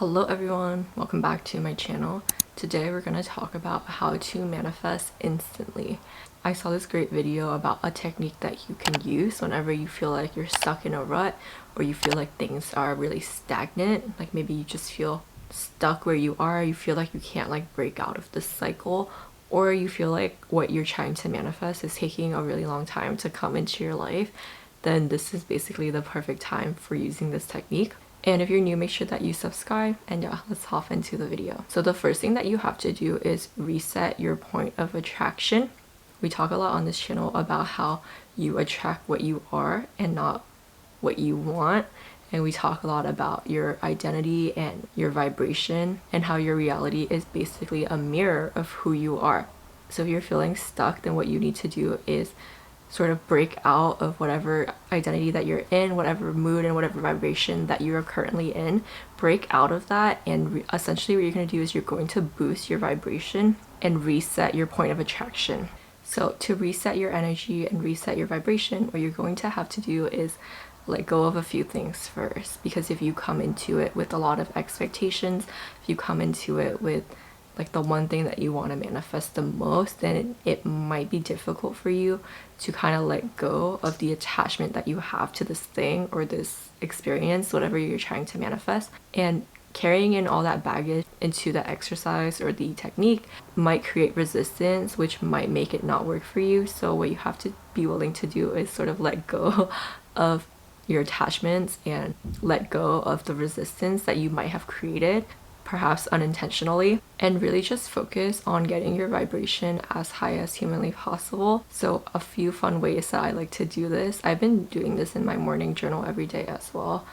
Hello everyone, welcome back to my channel. Today we're going to talk about how to manifest instantly. I saw this great video about a technique that you can use whenever you feel like you're stuck in a rut or you feel like things are really stagnant, like maybe you just feel stuck where you are, you feel like you can't like break out of this cycle, or you feel like what you're trying to manifest is taking a really long time to come into your life. Then this is basically the perfect time for using this technique. And if you're new, make sure that you subscribe, and yeah, let's hop into the video. So the first thing that you have to do is reset your point of attraction. We talk a lot on this channel about how you attract what you are and not what you want. And we talk a lot about your identity and your vibration and how your reality is basically a mirror of who you are. So if you're feeling stuck, then what you need to do is sort of break out of whatever identity that you're in, whatever mood and whatever vibration that you are currently in. Break out of that, and essentially what you're going to do is you're going to boost your vibration and reset your point of attraction. So to reset your energy and reset your vibration, what you're going to have to do is let go of a few things first, because if you come into it with a lot of expectations, if you come into it with like the one thing that you want to manifest the most, then it might be difficult for you to kind of let go of the attachment that you have to this thing or this experience, whatever you're trying to manifest. And carrying in all that baggage into the exercise or the technique might create resistance, which might make it not work for you. So what you have to be willing to do is sort of let go of your attachments and let go of the resistance that you might have created, perhaps unintentionally, and really just focus on getting your vibration as high as humanly possible. So a few fun ways that I like to do this. I've been doing this in my morning journal every day as well,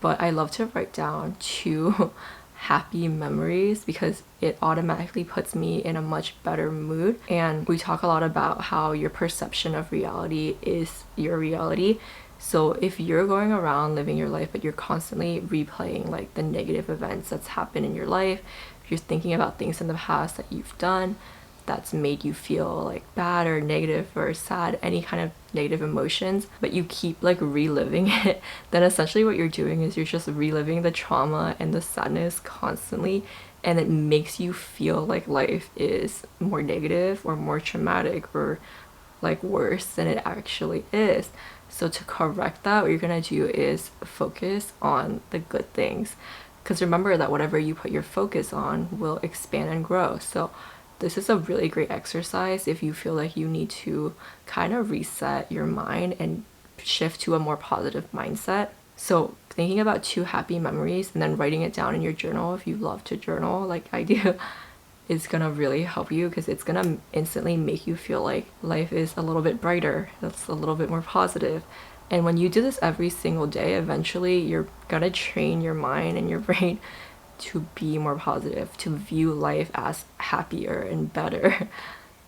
but I love to write down 2 happy memories because it automatically puts me in a much better mood. And we talk a lot about how your perception of reality is your reality. So if you're going around living your life but you're constantly replaying like the negative events that's happened in your life, if you're thinking about things in the past that you've done that's made you feel like bad or negative or sad, any kind of negative emotions, but you keep like reliving it, then essentially what you're doing is you're just reliving the trauma and the sadness constantly, and it makes you feel like life is more negative or more traumatic or like worse than it actually is. So to correct that, what you're gonna do is focus on the good things, because remember that whatever you put your focus on will expand and grow. So this is a really great exercise if you feel like you need to kind of reset your mind and shift to a more positive mindset. So thinking about 2 happy memories and then writing it down in your journal, if you love to journal like I do, is gonna really help you, because it's gonna instantly make you feel like life is a little bit brighter, that's a little bit more positive. And when you do this every single day, eventually you're gonna train your mind and your brain to be more positive, to view life as happier and better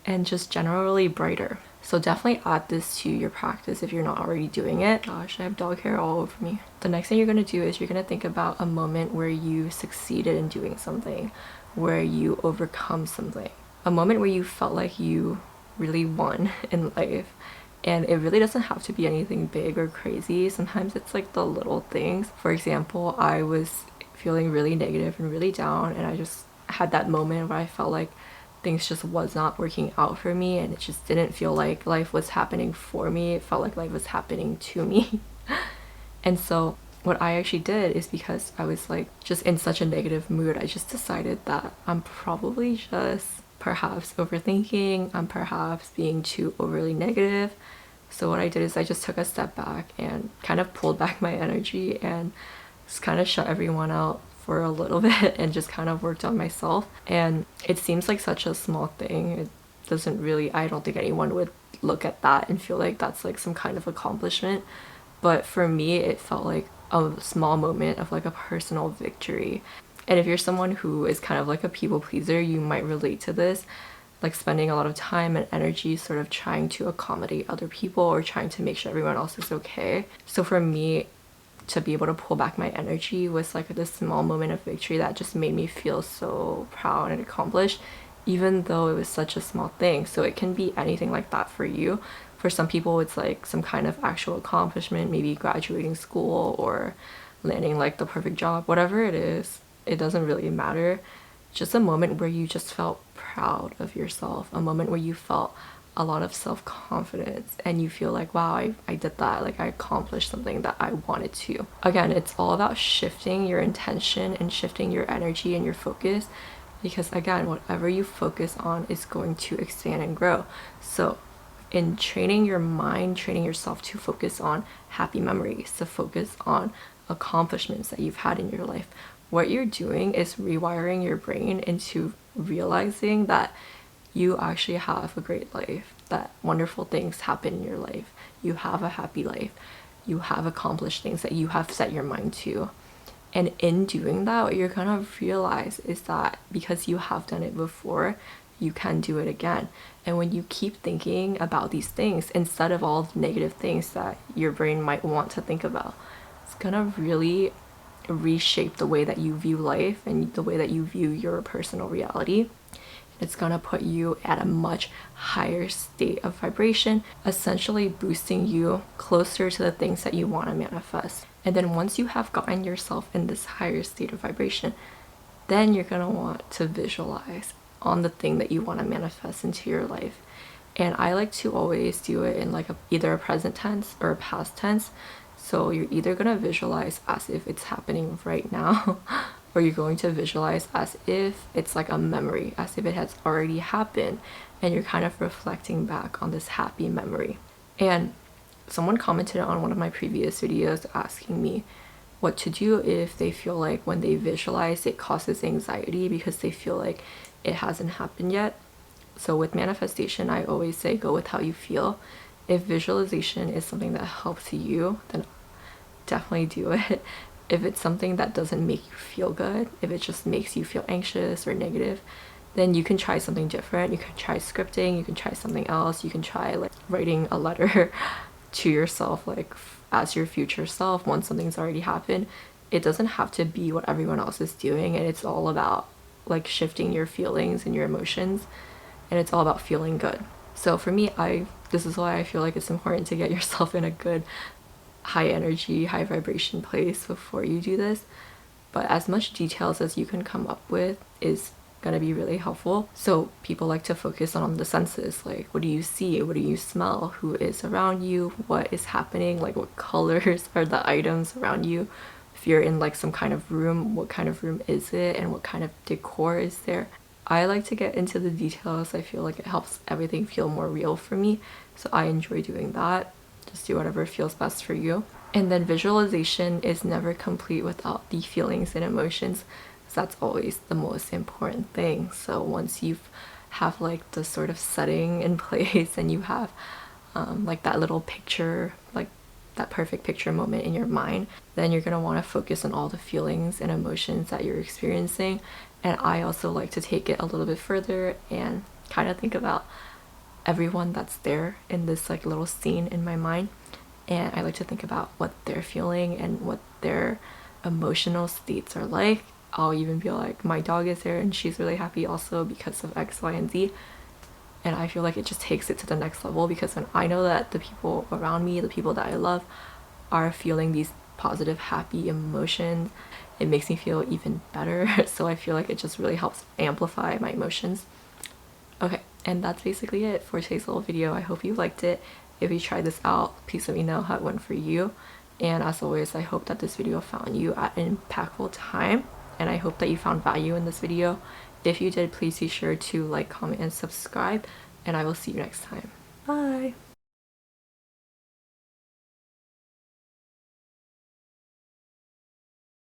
and just generally brighter. So definitely add this to your practice if you're not already doing it. Gosh, I have dog hair all over me. The next thing you're gonna do is you're gonna think about a moment where you succeeded in doing something, where you overcome something, a moment where you felt like you really won in life. And it really doesn't have to be anything big or crazy. Sometimes it's like the little things. For example, I was feeling really negative and really down, and I just had that moment where I felt like things just was not working out for me, and it just didn't feel like life was happening for me. It felt like life was happening to me. And so what I actually did is, because I was like just in such a negative mood, I just decided that I'm probably just perhaps overthinking, I'm perhaps being too overly negative. So what I did is I just took a step back and kind of pulled back my energy and just kind of shut everyone out for a little bit and just kind of worked on myself. And it seems like such a small thing. It doesn't really, I don't think anyone would look at that and feel like that's like some kind of accomplishment. But for me, it felt like a small moment of like a personal victory. And if you're someone who is kind of like a people pleaser, you might relate to this, like spending a lot of time and energy sort of trying to accommodate other people or trying to make sure everyone else is okay. So for me, to be able to pull back my energy was like this small moment of victory that just made me feel so proud and accomplished, even though it was such a small thing. So it can be anything like that for you. For some people, it's like some kind of actual accomplishment, maybe graduating school or landing like the perfect job, whatever it is. it doesn't really matter. Just a moment where you just felt proud of yourself, a moment where you felt a lot of self-confidence and you feel like, wow, I did that, like I accomplished something that I wanted to. Again, it's all about shifting your intention and shifting your energy and your focus, because again, whatever you focus on is going to expand and grow. So in training your mind, training yourself to focus on happy memories, to focus on accomplishments that you've had in your life, what you're doing is rewiring your brain into realizing that you actually have a great life, that wonderful things happen in your life, you have a happy life, you have accomplished things that you have set your mind to. And in doing that, what you're gonna realize is that because you have done it before, you can do it again. And when you keep thinking about these things instead of all the negative things that your brain might want to think about, it's gonna really reshape the way that you view life and the way that you view your personal reality. It's gonna put you at a much higher state of vibration, essentially boosting you closer to the things that you want to manifest. And then once you have gotten yourself in this higher state of vibration, then you're gonna want to visualize on the thing that you want to manifest into your life. And I like to always do it in like either a present tense or a past tense. So you're either gonna visualize as if it's happening right now, or you're going to visualize as if it's like a memory, as if it has already happened, and you're kind of reflecting back on this happy memory. And someone commented on one of my previous videos asking me what to do if they feel like when they visualize it causes anxiety because they feel like it hasn't happened yet. So with manifestation, I always say go with how you feel. If visualization is something that helps you, then definitely do it. If it's something that doesn't make you feel good, if it just makes you feel anxious or negative, then you can try something different. You can try scripting, you can try something else, you can try like writing a letter to yourself, like as your future self once something's already happened. It doesn't have to be what everyone else is doing, and it's all about like shifting your feelings and your emotions, and it's all about feeling good. So for me, this is why I feel like it's important to get yourself in a good high energy, high vibration place before you do this. But as much details as you can come up with is gonna be really helpful. So people like to focus on the senses, like what do you see, what do you smell, who is around you, what is happening, like what colors are the items around you. If you're in like some kind of room, what kind of room is it and what kind of decor is there. I like to get into the details. I feel like it helps everything feel more real for me, so I enjoy doing that. Just do whatever feels best for you. And then visualization is never complete without the feelings and emotions. That's always the most important thing. So once you have like the sort of setting in place and you have like that little picture, like that perfect picture moment in your mind, then you're gonna want to focus on all the feelings and emotions that you're experiencing. And I also like to take it a little bit further and kind of think about everyone that's there in this like little scene in my mind, and I like to think about what they're feeling and what their emotional states are like. I'll even be like, my dog is there and she's really happy also because of X, Y, and Z. And I feel like it just takes it to the next level, because when I know that the people around me, the people that I love, are feeling these positive, happy emotions, it makes me feel even better. So I feel like it just really helps amplify my emotions. Okay, and that's basically it for today's little video. I hope you liked it. If you tried this out, please let me know how it went for you. And as always, I hope that this video found you at an impactful time, and I hope that you found value in this video. If you did, please be sure to like, comment, and subscribe, and I will see you next time. Bye!